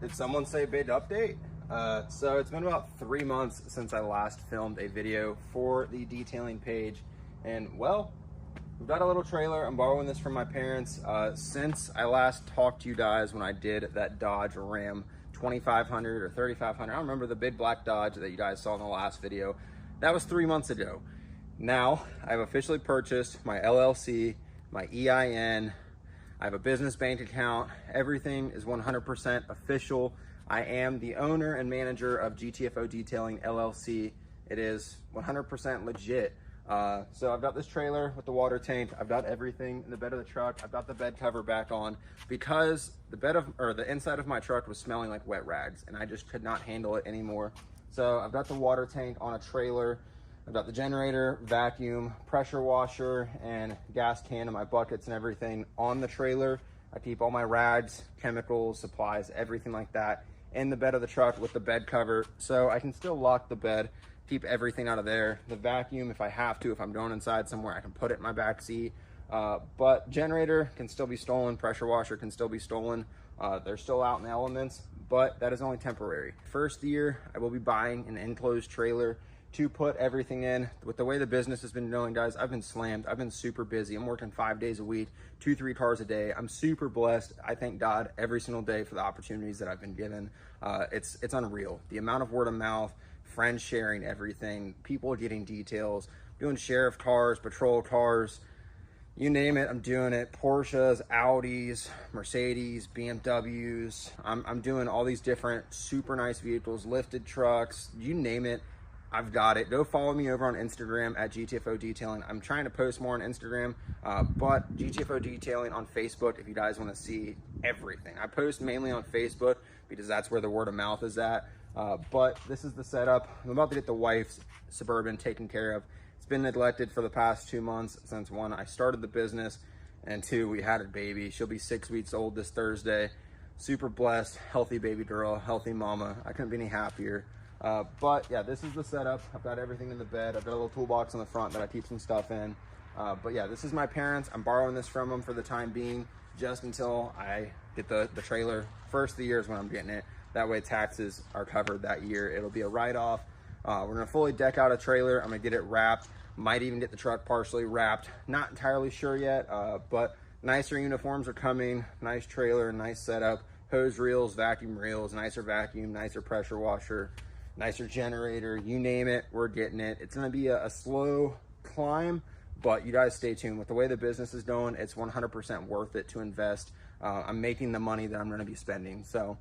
Did someone say big update? So it's been about 3 months since I last filmed a video for the detailing page, and well, we've got a little trailer. I'm borrowing this from my parents. Since I last talked to you guys when I did that Dodge Ram 2500 or 3500, I don't remember, the big black Dodge that you guys saw in the last video. That was 3 months ago. Now I've officially purchased my LLC, my EIN. I have a business bank account. Everything is 100% official. I am the owner and manager of GTFO Detailing LLC. It is 100% legit. So I've got this trailer with the water tank. I've got everything in the bed of the truck. I've got the bed cover back on because the inside of my truck was smelling like wet rags, and I just could not handle it anymore. So I've got the water tank on a trailer. I've got the generator, vacuum, pressure washer, and gas can and my buckets and everything on the trailer. I keep all my rags, chemicals, supplies, everything like that in the bed of the truck with the bed cover, so I can still lock the bed, keep everything out of there. The vacuum, if I have to, if I'm going inside somewhere, I can put it in my back seat. But generator can still be stolen, pressure washer can still be stolen. They're still out in the elements, but that is only temporary. First year, I will be buying an enclosed trailer to put everything in. With the way the business has been going, guys, I've been slammed. I've been super busy. I'm working 5 days a week, 2-3 cars a day. I'm super blessed. I thank God every single day for the opportunities that I've been given. It's unreal. The amount of word of mouth, friends sharing everything, people getting details, doing sheriff cars, patrol cars, you name it, I'm doing it. Porsches, Audis, Mercedes, BMWs. I'm doing all these different super nice vehicles, lifted trucks, you name it. I've got it. Go follow me over on Instagram at GTFO Detailing. I'm trying to post more on Instagram, but GTFO Detailing on Facebook if you guys want to see everything. I post mainly on Facebook because that's where the word of mouth is at. But this is the setup. I'm about to get the wife's Suburban taken care of. It's been neglected for the past 2 months since, one, I started the business, and two, we had a baby. She'll be 6 weeks old this Thursday. Super blessed, healthy baby girl, healthy mama. I couldn't be any happier. But yeah, this is the setup. I've got everything in the bed. I've got a little toolbox on the front that I keep some stuff in. But yeah, this is my parents. I'm borrowing this from them for the time being, just until I get the trailer. First of the year is when I'm getting it. That way taxes are covered that year. It'll be a write-off. We're gonna fully deck out a trailer. I'm gonna get it wrapped. Might even get the truck partially wrapped. Not entirely sure yet, but nicer uniforms are coming. Nice trailer, nice setup. Hose reels, vacuum reels, nicer vacuum, nicer pressure washer, nicer generator, you name it, we're getting it. It's gonna be a slow climb, but you guys stay tuned. With the way the business is going, it's 100% worth it to invest. I'm making the money that I'm gonna be spending. So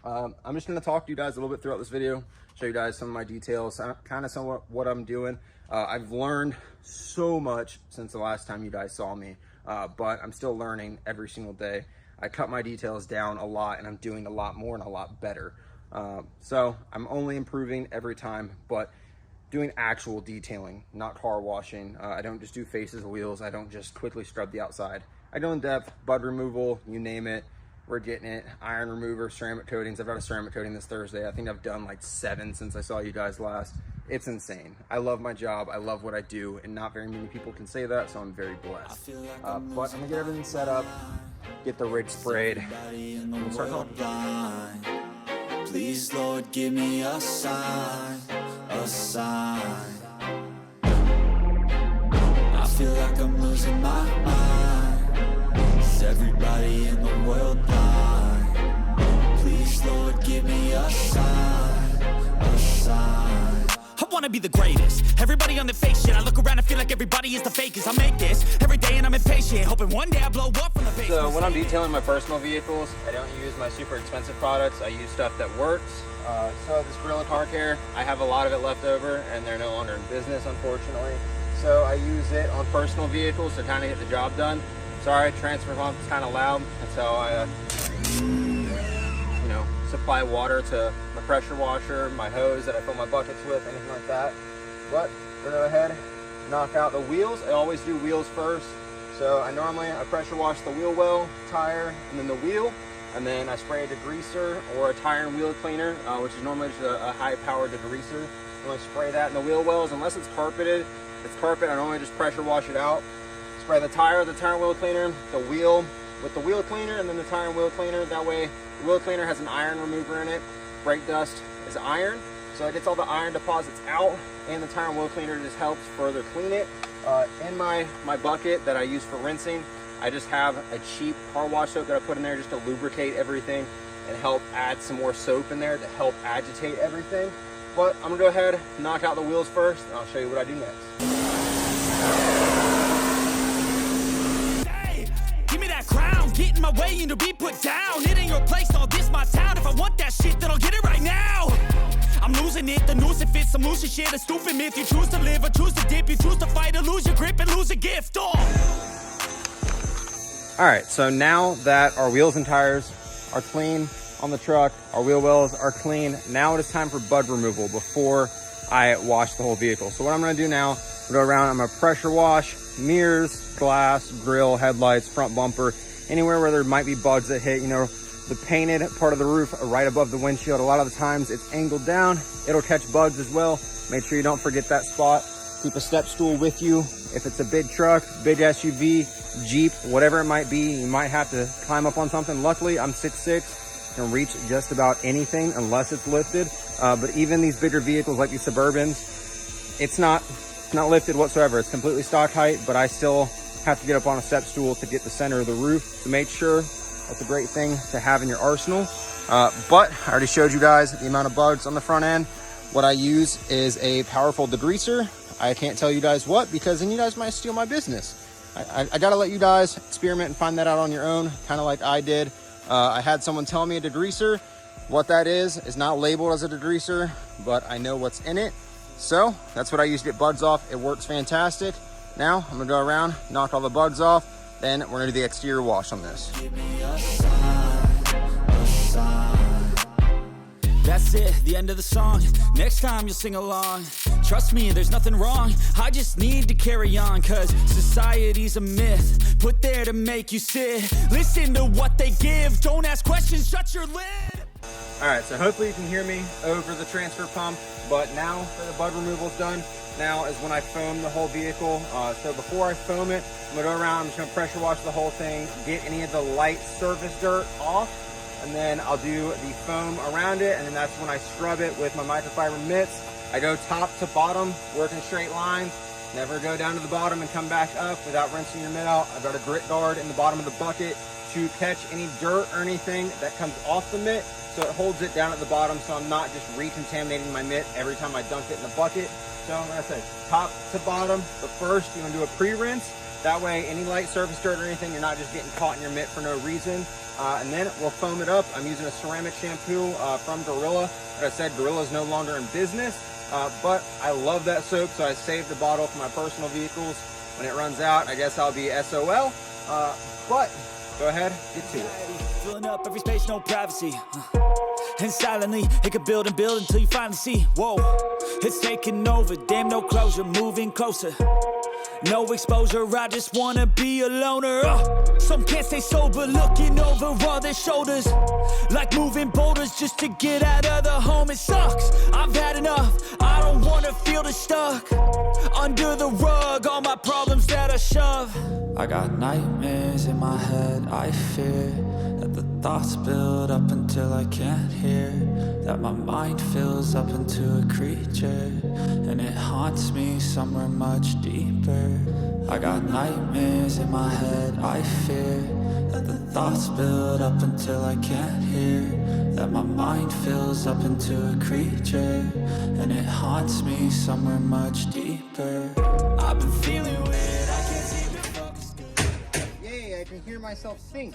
I'm just gonna talk to you guys a little bit throughout this video, show you guys some of my details, kind of somewhat what I'm doing. I've learned so much since the last time you guys saw me, but I'm still learning every single day. I cut my details down a lot, and I'm doing a lot more and a lot better. So I'm only improving every time, but doing actual detailing, not car washing. I don't just do faces and wheels. I don't just quickly scrub the outside. I go in depth, bud removal, you name it, we're getting it. Iron remover, ceramic coatings. I've got a ceramic coating this Thursday. I think I've done like 7 since I saw you guys last. It's insane. I love my job. I love what I do, and not very many people can say that, so I'm very blessed. But I'm gonna get everything set up, get the rig sprayed, and we'll start talking. Please, Lord, give me a sign, a sign. I feel like I'm losing my mind. Is everybody in the world blind? Please, Lord, give me a sign, a sign. I wanna be the greatest. Everybody on the fake shit. I look around and feel like everybody is the fakest. I make this every day and I'm impatient, hoping one day I blow up from the base. So when I'm detailing my personal vehicles, I don't use my super expensive products. I use stuff that works. So this Gorilla Car Care, I have a lot of it left over, and they're no longer in business, unfortunately. So I use it on personal vehicles to kind of get the job done. Sorry, transfer pump is kind of loud. That's how I, supply water to my pressure washer, my hose that I fill my buckets with, anything like that. But we're gonna go ahead, knock out the wheels. I always do wheels first. So I pressure wash the wheel well, tire, and then the wheel. And then I spray a degreaser or a tire and wheel cleaner, which is normally just a high-powered degreaser. I'm gonna spray that in the wheel wells. Unless it's carpeted, if it's carpet, I normally just pressure wash it out. Spray the tire and wheel cleaner, the wheel, with the wheel cleaner and then the tire and wheel cleaner. That way, the wheel cleaner has an iron remover in it. Brake dust is iron, so it gets all the iron deposits out, and the tire and wheel cleaner just helps further clean it. In my bucket that I use for rinsing, I just have a cheap car wash soap that I put in there just to lubricate everything and help add some more soap in there to help agitate everything. But I'm gonna go ahead, knock out the wheels first, and I'll show you what I do next. Hey, give me that crown, get in my way and to be put down. It ain't your place, no, this my town. If I want that shit, then I'll get it right now. I'm losing it, the noose it fits, some losing shit, a stupid myth. You choose to live or choose to dip, you choose to fight or lose your grip and lose a gift. Oh. All right, so now that our wheels and tires are clean on the truck, our wheel wells are clean, now it is time for bud removal before I wash the whole vehicle. So what I'm gonna do now, I'm gonna go around, I'm gonna pressure wash mirrors, glass, grill, headlights, front bumper, anywhere where there might be bugs that hit, you know, the painted part of the roof right above the windshield. A lot of the times it's angled down, it'll catch bugs as well. Make sure you don't forget that spot. Keep a step stool with you. If it's a big truck, big SUV, Jeep, whatever it might be, you might have to climb up on something. Luckily, I'm 6'6", can reach just about anything unless it's lifted. But even these bigger vehicles like these Suburbans, it's not lifted whatsoever. It's completely stock height, but I still have to get up on a step stool to get the center of the roof to make sure. That's a great thing to have in your arsenal. But I already showed you guys the amount of bugs on the front end. What I use is a powerful degreaser. I can't tell you guys what, because then you guys might steal my business. I gotta let you guys experiment and find that out on your own, kind of like I did. I had someone tell me a degreaser. What that is not labeled as a degreaser, but I know what's in it. So that's what I use to get bugs off. It works fantastic. Now I'm gonna go around, knock all the bugs off, then we're gonna do the exterior wash on this. That's it, the end of the song. Next time you'll sing along. Trust me, there's nothing wrong. I just need to carry on, cause society's a myth, put there to make you sit. Listen to what they give, don't ask questions, shut your lid. All right, so hopefully you can hear me over the transfer pump, but now that the bud removal's done, now is when I foam the whole vehicle. So before I foam it, I'm gonna go around, I'm just gonna pressure wash the whole thing, get any of the light surface dirt off, and then I'll do the foam around it, and then that's when I scrub it with my microfiber mitts. I go top to bottom, working straight lines, never go down to the bottom and come back up without rinsing your mitt out. I've got a grit guard in the bottom of the bucket to catch any dirt or anything that comes off the mitt, so it holds it down at the bottom so I'm not just recontaminating my mitt every time I dunk it in the bucket. So like I said, top to bottom, but first you wanna do a pre-rinse. That way any light surface dirt or anything, you're not just getting caught in your mitt for no reason. And then we'll foam it up. I'm using a ceramic shampoo from Gorilla. Like I said, Gorilla is no longer in business, but I love that soap, so I saved the bottle for my personal vehicles. When it runs out, I guess I'll be SOL, but go ahead, get to it. Filling up every space, no privacy. And silently, it could build and build until you finally see, whoa, it's taking over, damn no closure, moving closer. No exposure, I just wanna be a loner. Some can't stay sober, looking over all their shoulders, like moving boulders just to get out of the home. It sucks, I've had enough, I don't wanna feel the stuck under the rug, all my problems that I shove. I got nightmares in my head, I fear that the thoughts build up until I can't hear, that my mind fills up into a creature, and it haunts me somewhere much deeper. I got nightmares in my head, I fear that the thoughts build up until I can't hear, that my mind fills up into a creature, and it haunts me somewhere much deeper. I've been feeling weird, I can't seem to focus good. Yay, I can hear myself think.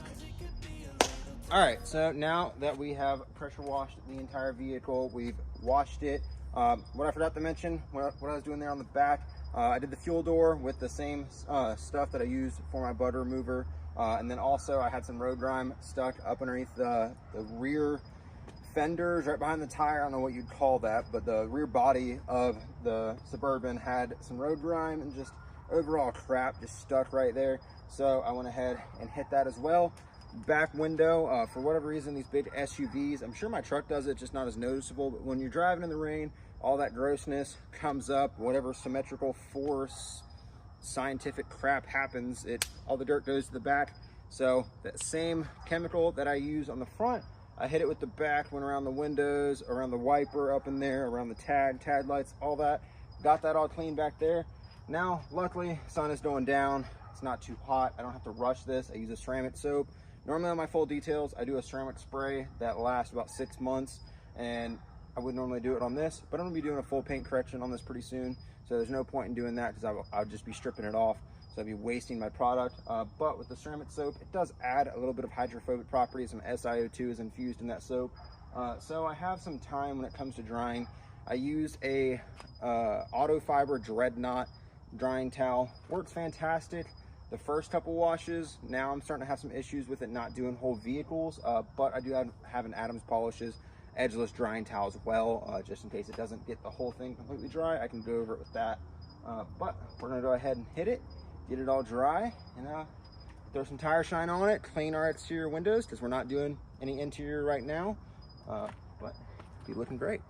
All right, so now that we have pressure washed the entire vehicle, we've washed it. What I forgot to mention, what I was doing there on the back, I did the fuel door with the same stuff that I used for my bud remover. And then also I had some road grime stuck up underneath the rear fenders right behind the tire. I don't know what you'd call that, but the rear body of the Suburban had some road grime and just overall crap just stuck right there. So I went ahead and hit that as well. Back window, for whatever reason, these big SUVs, I'm sure my truck does it, just not as noticeable, but when you're driving in the rain, all that grossness comes up, whatever symmetrical force, scientific crap happens, all the dirt goes to the back. So that same chemical that I use on the front, I hit it with the back, went around the windows, around the wiper up in there, around the tag lights, all that. Got that all clean back there. Now, luckily, sun is going down. It's not too hot. I don't have to rush this. I use a ceramic soap. Normally on my full details, I do a ceramic spray that lasts about 6 months, and I would normally do it on this, but I'm gonna be doing a full paint correction on this pretty soon. So there's no point in doing that because I'll just be stripping it off. So I'd be wasting my product. But with the ceramic soap, it does add a little bit of hydrophobic properties. Some SiO2 is infused in that soap. So I have some time when it comes to drying. I use a Auto Fiber Dreadnought drying towel. Works fantastic the first couple washes. Now I'm starting to have some issues with it not doing whole vehicles, but I do have an Adams Polishes edgeless drying towel as well, just in case it doesn't get the whole thing completely dry. I can go over it with that, but we're gonna go ahead and hit it, get it all dry, and throw some tire shine on it, clean our exterior windows because we're not doing any interior right now, but be looking great.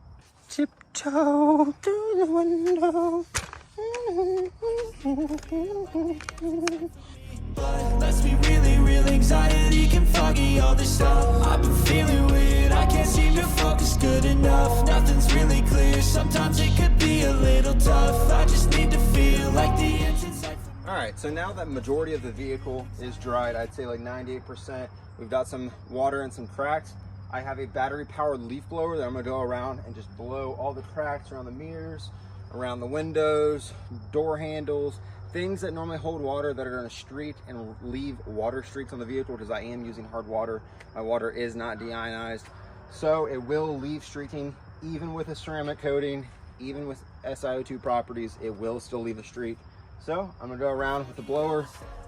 Tiptoe through the window. But let's be real anxiety can foggy all this stuff. I've been feeling weird, I can't seem to focus good enough. Nothing's really clear, sometimes it could be a little tough. I just need to feel like the end's in sight. All right, so now that majority of the vehicle is dried, I'd say like 98%, we've got some water and some cracks. I have a battery powered leaf blower that I'm gonna go around and just blow all the cracks around the mirrors, around the windows, door handles, things that normally hold water that are gonna streak and leave water streaks on the vehicle, because I am using hard water. My water is not deionized. So it will leave streaking, even with a ceramic coating, even with SiO2 properties, it will still leave a streak. So I'm gonna go around with the blower,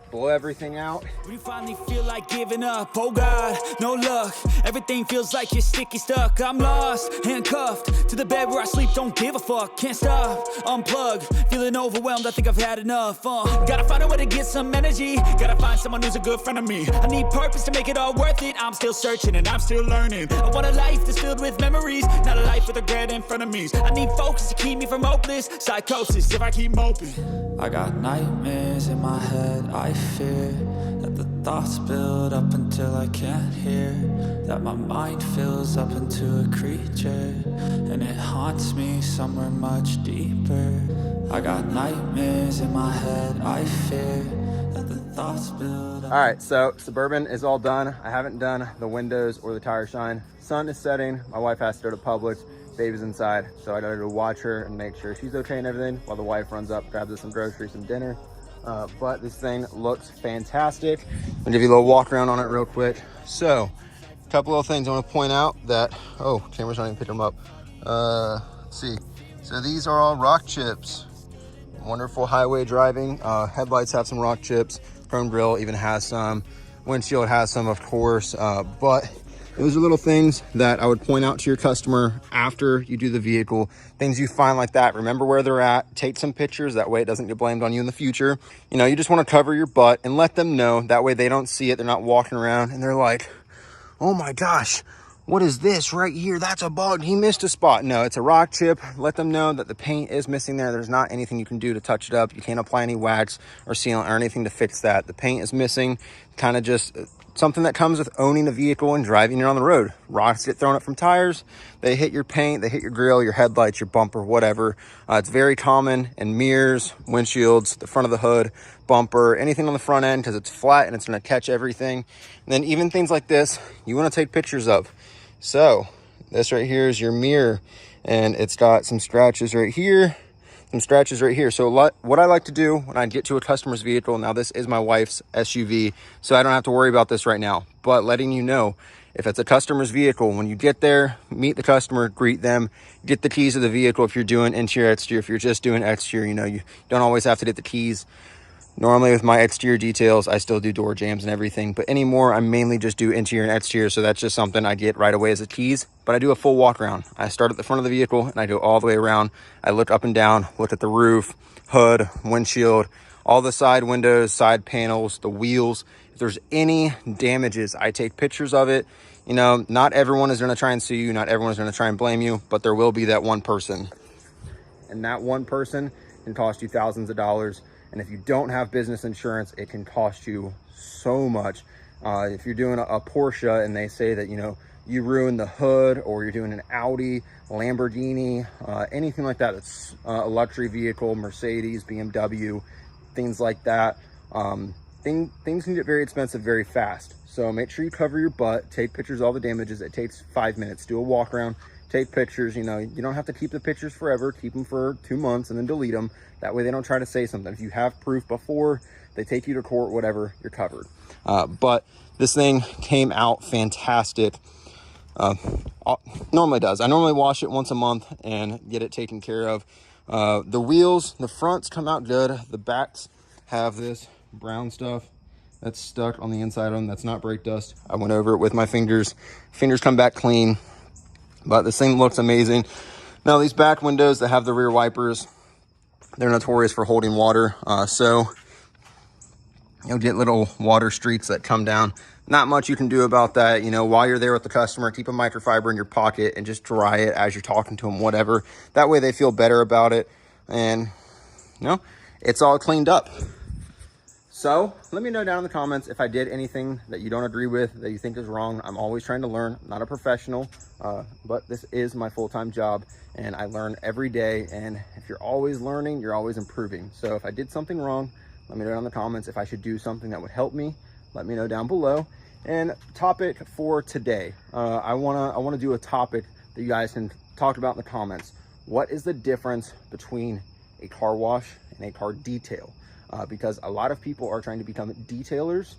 blow everything out. When you finally feel like giving up, oh God, no luck. Everything feels like you're sticky stuck. I'm lost, handcuffed to the bed where I sleep. Don't give a fuck, can't stop. Unplug, feeling overwhelmed. I think I've had enough. Gotta find a way to get some energy. Gotta find someone who's a good friend of me. I need purpose to make it all worth it. I'm still searching and I'm still learning. I want a life that's filled with memories, not a life with regret and frenemies. I need focus to keep me from hopeless psychosis if I keep moping. I got nightmares in my head, I fear that the thoughts build up until I can't hear, that my mind fills up into a creature, and it haunts me somewhere much deeper. I got nightmares in my head, I fear that the thoughts build up. All right, so Suburban is all done. I haven't done the windows or the tire shine. Sun is setting, my wife has to go to Publix. Baby's inside, so I gotta go watch her and make sure she's okay and everything while the wife runs up, grabs us some groceries, some dinner. But this thing looks fantastic. I'll give you a little walk around on it real quick. So, a couple little things I want to point out that, oh, camera's not even picking them up. Let's see. So these are all rock chips. Wonderful highway driving. Headlights have some rock chips. Chrome grill even has some. Windshield has some, of course, but those are little things that I would point out to your customer after you do the vehicle. Things you find like that, remember where they're at, take some pictures, that way it doesn't get blamed on you in the future. You know, you just want to cover your butt and let them know, that way they don't see it, they're not walking around and they're like, oh my gosh, what is this right here? That's a bug, he missed a spot. No, it's a rock chip. Let them know that the paint is missing there. There's not anything you can do to touch it up. You can't apply any wax or sealant or anything to fix that. The paint is missing, kind of just something that comes with owning a vehicle and driving it on the road. Rocks get thrown up from tires, they hit your paint, they hit your grill, your headlights, your bumper, whatever. It's very common in mirrors, windshields, the front of the hood, bumper, anything on the front end, because it's flat and it's going to catch everything. And then even things like this, you want to take pictures of. So this right here is your mirror, and it's got some scratches right here, some scratches right here. So what I like to do when I get to a customer's vehicle, now this is my wife's SUV, so I don't have to worry about this right now, but letting you know, if it's a customer's vehicle, when you get there, meet the customer, greet them, get the keys of the vehicle. If you're doing interior, exterior, if you're just doing exterior, you know, you don't always have to get the keys. Normally with my exterior details, I still do door jams and everything, but anymore, I mainly just do interior and exterior. So that's just something I get right away as the keys, but I do a full walk around. I start at the front of the vehicle and I go all the way around. I look up and down, look at the roof, hood, windshield, all the side windows, side panels, the wheels. If there's any damages, I take pictures of it. You know, not everyone is going to try and sue you. Not everyone is going to try and blame you, but there will be that one person. And that one person can cost you thousands of dollars. And if you don't have business insurance, it can cost you so much. If you're doing a Porsche and they say that, you know, you ruined the hood, or you're doing an Audi, Lamborghini, anything like that, it's a luxury vehicle, Mercedes, BMW, things like that. Things can get very expensive very fast. So make sure you cover your butt, take pictures of all the damages. It takes 5 minutes. Do a walk around, take pictures. You know, you don't have to keep the pictures forever. Keep them for 2 months and then delete them. That way they don't try to say something. If you have proof before they take you to court, whatever, you're covered. But this thing came out fantastic. Normally does. I normally wash it once a month and get it taken care of. The wheels, the fronts come out good. The backs have this brown stuff that's stuck on the inside of them. That's not brake dust. I went over it with my fingers. Fingers come back clean, but this thing looks amazing. Now these back windows that have the rear wipers, they're notorious for holding water. So you'll get little water streaks that come down. Not much you can do about that. You know, while you're there with the customer, keep a microfiber in your pocket and just dry it as you're talking to them, whatever. That way they feel better about it. And, you know, it's all cleaned up. So let me know down in the comments if I did anything that you don't agree with, that you think is wrong. I'm always trying to learn. I'm not a professional, but this is my full-time job and I learn every day. And if you're always learning, you're always improving. So if I did something wrong, let me know down in the comments. If I should do something that would help me, let me know down below. And topic for today, I wanna do a topic that you guys can talk about in the comments. What is the difference between a car wash and a car detail? Because a lot of people are trying to become detailers,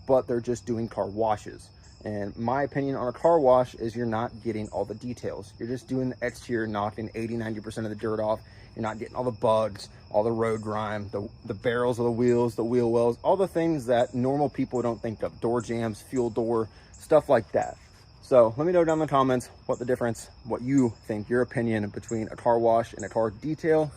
but they're just doing car washes. And my opinion on a car wash is you're not getting all the details. You're just doing the exterior, knocking 80–90% of the dirt off. You're not getting all the bugs, all the road grime, the barrels of the wheels, the wheel wells, all the things that normal people don't think of. Door jams, fuel door, stuff like that. So let me know down in the comments what the difference, what you think, your opinion between a car wash and a car detail.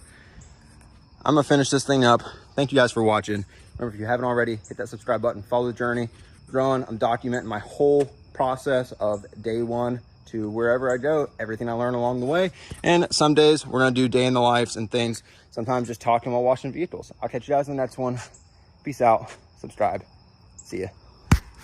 I'm gonna finish this thing up. Thank you guys for watching. Remember, if you haven't already, hit that subscribe button, follow the journey. Growing, I'm documenting my whole process of day one to wherever I go, everything I learn along the way. And some days we're gonna do day in the lives and things. Sometimes just talking while washing vehicles. I'll catch you guys in the next one. Peace out, subscribe, see ya.